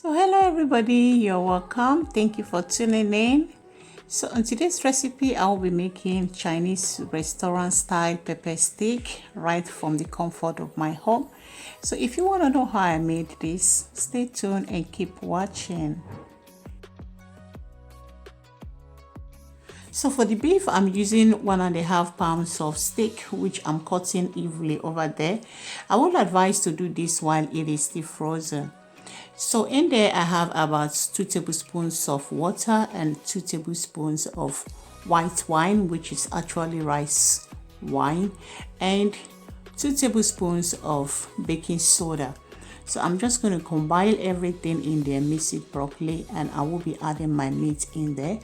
So hello everybody, you're welcome. Thank you for tuning in. So on today's recipe, I will be making Chinese restaurant style pepper steak right from the comfort of my home. So if you want to know how I made this, stay tuned and keep watching. So for the beef, I'm using 1.5 pounds of steak, which I'm cutting evenly over there. I would advise to do this while it is still frozen. So in there, I have about 2 tablespoons of water and 2 tablespoons of white wine, which is actually rice wine, and 2 tablespoons of baking soda. So I'm just going to combine everything in there, mix it properly, and I will be adding my meat in there.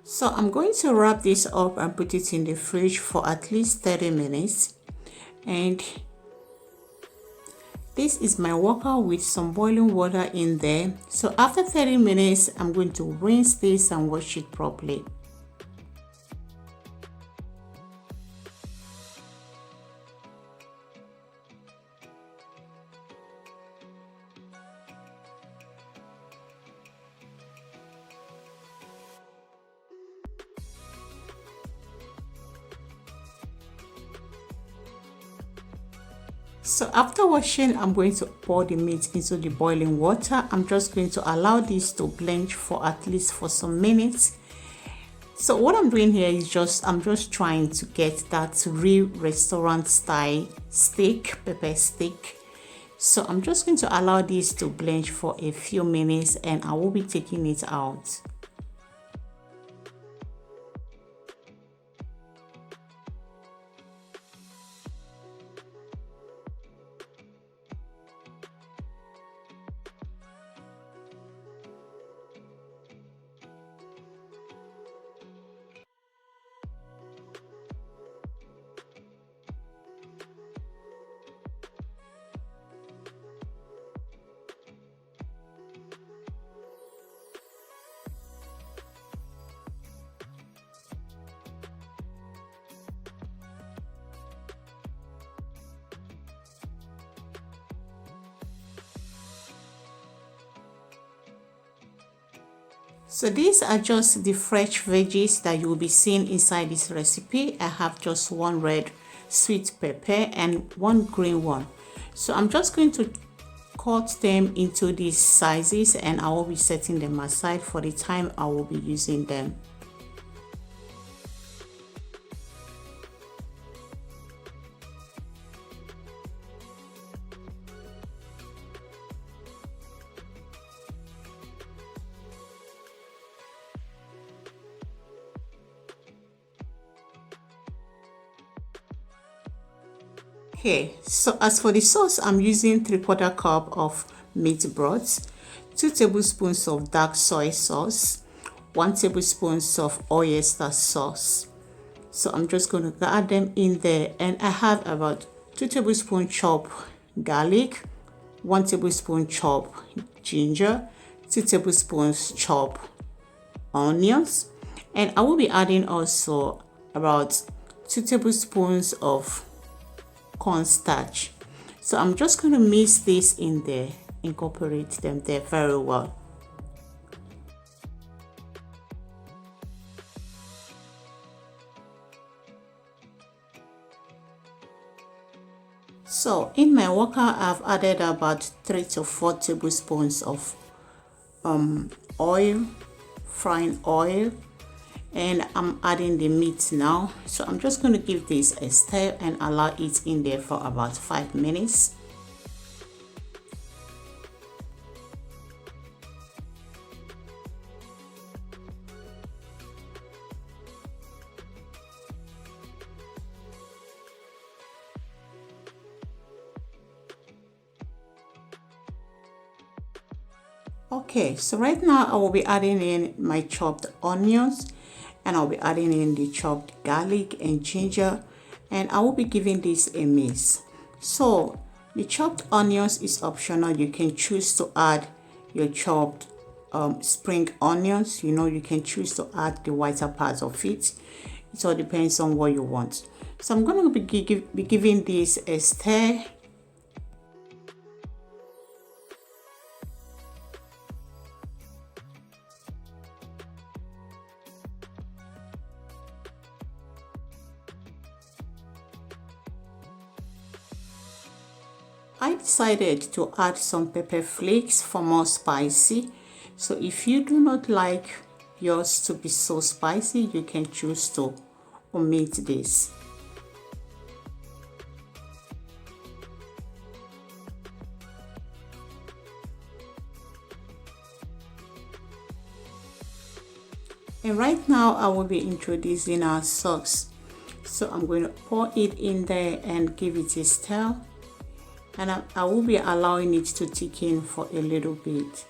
So I'm going to wrap this up and put it in the fridge for at least 30 minutes. And this is my worker with some boiling water in there. So after 30 minutes, I'm going to rinse this and wash it properly. So after washing, I'm going to pour the meat into the boiling water. I'm just going to allow this to blanch for at least for some minutes. So what I'm doing here is I'm just trying to get that real restaurant style steak, pepper steak. So I'm just going to allow this to blanch for a few minutes and I will be taking it out. So these are just the fresh veggies that you will be seeing inside this recipe. I have just one red sweet pepper and one green one. So I'm just going to cut them into these sizes and I will be setting them aside for the time I will be using them. Okay, so as for the sauce, I'm using 3/4 cup of meat broth, 2 tablespoons of dark soy sauce, 1 tablespoon of oyster sauce. So I'm just going to add them in there, and I have about 2 tablespoons chopped garlic, 1 tablespoon chopped ginger, 2 tablespoons chopped onions, and I will be adding also about 2 tablespoons of cornstarch. So I'm just going to mix this in there, incorporate them there very well. So in my worker, I've added about 3 to 4 tablespoons of oil, frying oil, and I'm adding the meat now. So I'm just going to give this a stir and allow it in there for about 5 minutes. Okay, so right now I will be adding in my chopped onions, and I'll be adding in the chopped garlic and ginger, and I will be giving this a mix. So the chopped onions is optional. You can choose to add your chopped spring onions. You know, you can choose to add the whiter part of it. It all depends on what you want. So I'm going to be giving this a stir. I decided to add some pepper flakes for more spicy. So if you do not like yours to be so spicy, you can choose to omit this. And right now I will be introducing our sauce. So I'm going to pour it in there and give it a stir. And I will be allowing it to thicken for a little bit.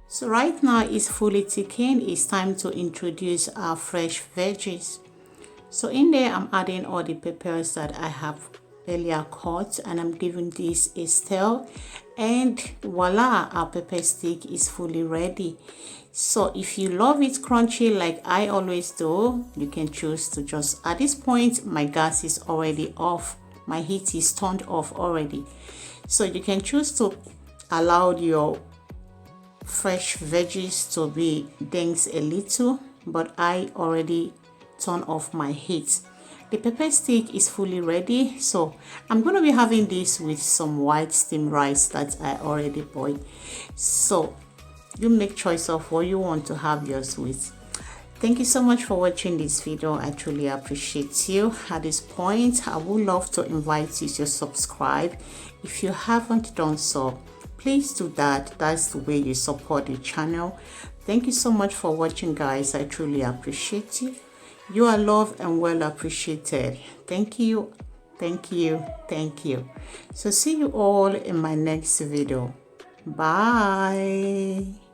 So right now it's fully thickened. It's time to introduce our fresh veggies. So in there I'm adding all the peppers that I have earlier cut, and I'm giving this a stir, and voila, our pepper stick is fully ready. So if you love it crunchy like I always do, you can choose to just, at this point my gas is already off, my heat is turned off already, so you can choose to allow your fresh veggies to be dense a little, but I already turn off my heat. The pepper stick is fully ready, so I'm going to be having this with some white steamed rice that I already boiled. So you make choice of what you want to have yours with. Thank you so much for watching this video. I truly appreciate you. At this point, I would love to invite you to subscribe. If you haven't done so, please do that. That's the way you support the channel. Thank you so much for watching, guys. I truly appreciate you. You are loved and well appreciated. Thank you, thank you, thank you. So see you all in my next video. Bye.